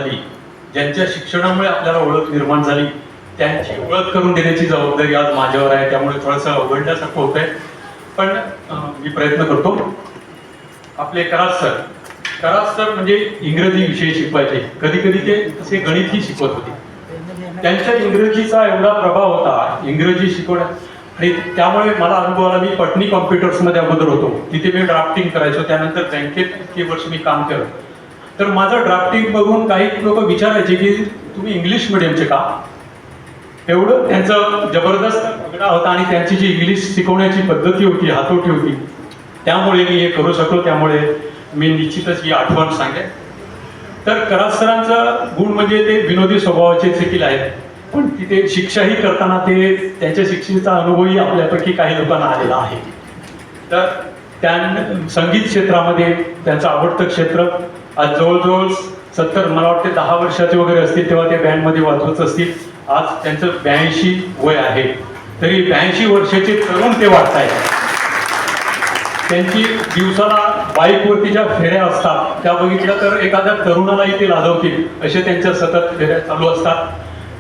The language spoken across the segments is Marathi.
झाली, ज्यांच्या शिक्षणामुळे आपल्याला ओळख निर्माण झाली, त्यांची ओळख करून देण्याची जबाबदारी आज माझ्यावर आहे. त्यामुळे थोडंसं अवघडल्यासारखं होत आहे, पण मी प्रयत्न करतो. आपले कराड सर म्हणजे इंग्रजी विषय शिकवायचे, कधी कधी ते असे गणितही शिकवत होते. त्यांच्या इंग्रजीचा एवढा प्रभाव होता इंग्रजी शिकवण्यात, आणि त्यामुळे मला अनुभव आला. मी पटनी कॉम्प्युटर्समध्ये अगोदर होतो, तिथे मी ड्राफ्टिंग करायचो. त्यानंतर बँकेत इतके वर्ष मी काम केलं. तर माझं ड्राफ्टिंग बघून काही लोक विचारायचे की तुम्ही इंग्लिश मिडियमचे का? एवढं त्यांचं जबरदस्त पगडा होता आणि त्यांची जी इंग्लिश शिकवण्याची पद्धती होती, हातोटी होती, त्यामुळे मी हे करू शकलो. त्यामुळे मी निश्चितच ही आठवण सांगेन. तर कराड सरांचा गुण म्हणजे ते विनोदी स्वभावाचे देखील आहेत, पण तिथे शिक्षाही करताना ते त्यांच्या शिक्षेचा अनुभवही आपल्यापैकी काही लोकांना आलेला आहे. तर त्या संगीत क्षेत्रामध्ये त्यांचं आवडतं क्षेत्र. आज जवळजवळ 70, मला वाटते 10 वर्षाचे वगैरे असतील तेव्हा ते बँडमध्ये वाजवत असतील. आज त्यांचं 82 वय आहे, तरी 82 वर्षाचे तरुण ते वाटतायत. त्यांची दिवसाला बाईकवरती ज्या फेऱ्या असतात त्या बघितल्या तर एखाद्या तरुणालाही ते लाजवतील असे त्यांच्या सतत फेऱ्या चालू असतात.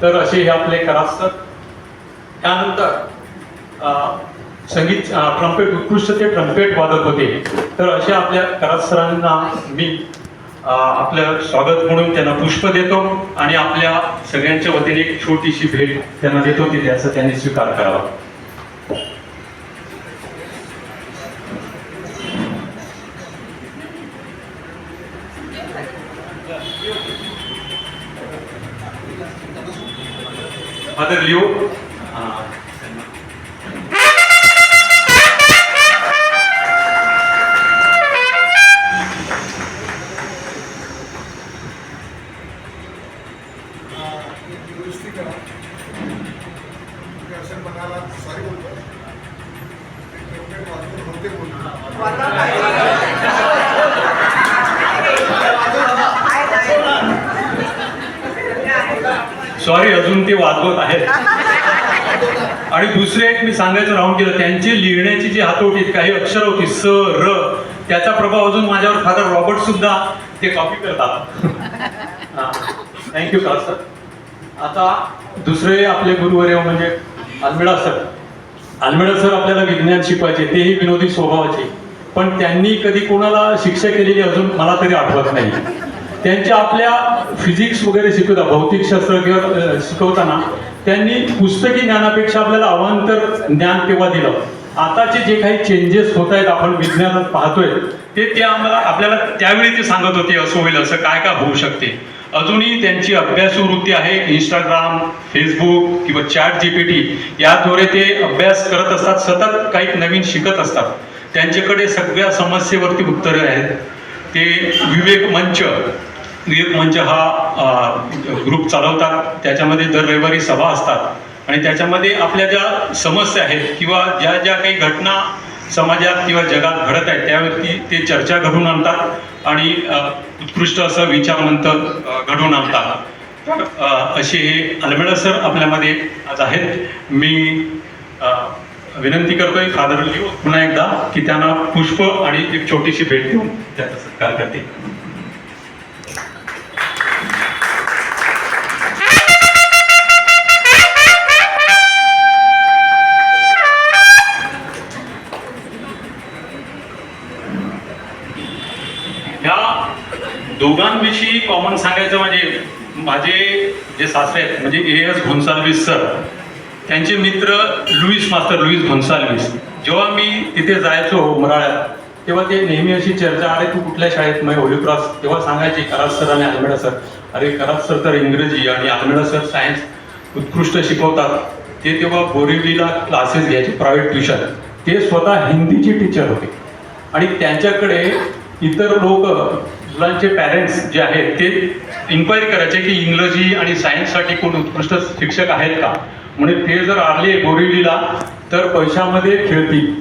तर असे हे आपले कराड सर. त्यानंतर संगीत ट्रम्पेट, उत्कृष्ट ते ट्रम्पेट वादक होते. तर अशा आपल्या कराड सरांना मी आपलं स्वागत म्हणून त्यांना पुष्प देतो आणि आपल्या सगळ्यांच्या वतीने एक छोटीशी भेट त्यांना देतो की त्याचा त्यांनी स्वीकार करावा. Father Leo. सॉरी, अजून ते वाजवत आहेत. आणि दुसरे एक मी सांगायचं राहून गेलं, त्यांची लिहिण्याची जी हातोटी, काही अक्षर होती स र, त्याचा प्रभाव अजून माझ्यावर फादर रॉबर्ट सुद्धा ते कॉपी करतात. थँक्यू का सर. आता दुसरे आपले गुरुवर्य म्हणजे आल्मेडा सर. आल्मेडा सर आपल्याला विज्ञान शिकवायचे, तेही विनोदी स्वभावाचे, पण त्यांनी कधी कोणाला शिक्षा केलेली अजून मला तरी आठवत नाही. त्यांच्या आपल्या फिजिक्स वगैरे शिकवता, भौतिकशास्त्र शिकवताना त्यांनी पुस्तकी ज्ञानापेक्षा आपल्याला अवांतर ज्ञान तेव्हा दिलं. आताचे जे काही चेंजेस होत आहेत आपण विज्ञानात पाहतोय ते आम्हाला आपल्याला त्यावेळी ते सांगत होते असं होईल, असं काय काय होऊ शकते. अजूनही त्यांची अभ्यासू वृत्ती आहे. इंस्टाग्राम, फेसबुक किंवा चॅट जीपीटी याद्वारे ते अभ्यास करत असतात, सतत काही नवीन शिकत असतात. त्यांच्याकडे सगळ्या समस्येवरती उत्तरे आहेत. ते विवेक मंच हा ग्रुप चालवतात. त्याच्यामध्ये दर रविवारी सभा असतात आणि त्याच्यामध्ये आपल्या ज्या समस्या आहेत किंवा ज्या ज्या काही घटना समाजात किंवा जगात घडत आहेत त्यावरती ते चर्चा घडवून आणतात आणि उत्कृष्ट असं विचारमंथ घडवून आणतात. तर असे हे आल्मेडा सर आपल्यामध्ये आज आहेत. मी विनंती करतोय फादर लिओ पुन्हा एकदा की त्यांना पुष्प आणि एक छोटीशी भेट देऊन त्याचा सत्कार करते. दोघांविषयी कॉमन सांगायचं म्हणजे माझे जे सासरे आहेत म्हणजे A.S. गोन्साल्विस सर, त्यांचे मित्र लुईस गोन्साल्विस. जेव्हा मी तिथे जायचो मराळ्यात तेव्हा ते नेहमी अशी चर्चा, अरे तू कुठल्या शाळेत मग होली क्रॉस, तेव्हा सांगायचे कराड सर आणि आल्मेडा सर. अरे कराड सर तर इंग्रजी आणि आल्मेडा सर सायन्स उत्कृष्ट शिकवतात. ते तेव्हा बोरिवलीला क्लासेस घ्यायचे, प्रायव्हेट ट्युशन. ते स्वतः हिंदीचे टीचर होते आणि त्यांच्याकडे इतर लोक, मुलांचे पॅरेंट्स जे आहेत ते इन्क्वायरी करायचे की इंग्रजी आणि सायन्ससाठी कोण उत्कृष्ट शिक्षक आहेत का. म्हणजे ते जर आले बोरिवलीला तर पैशामध्ये खेळतील,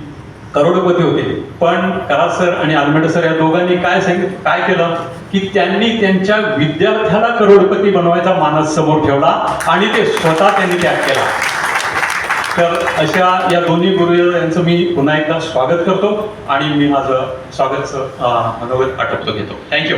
करोडपती होते. पण कराड सर आणि आल्मेडा सर या दोघांनी काय केलं की त्यांनी त्यांच्या विद्यार्थ्याला करोडपती बनवायचा मानस समोर ठेवला आणि ते स्वतः त्यांनी त्याग केला. तर अशा या दोन्ही गुरुवर यांचं मी पुन्हा एकदा स्वागत करतो आणि मी माझं स्वागतचं मनोगत आटोपतो घेतो. थँक्यू.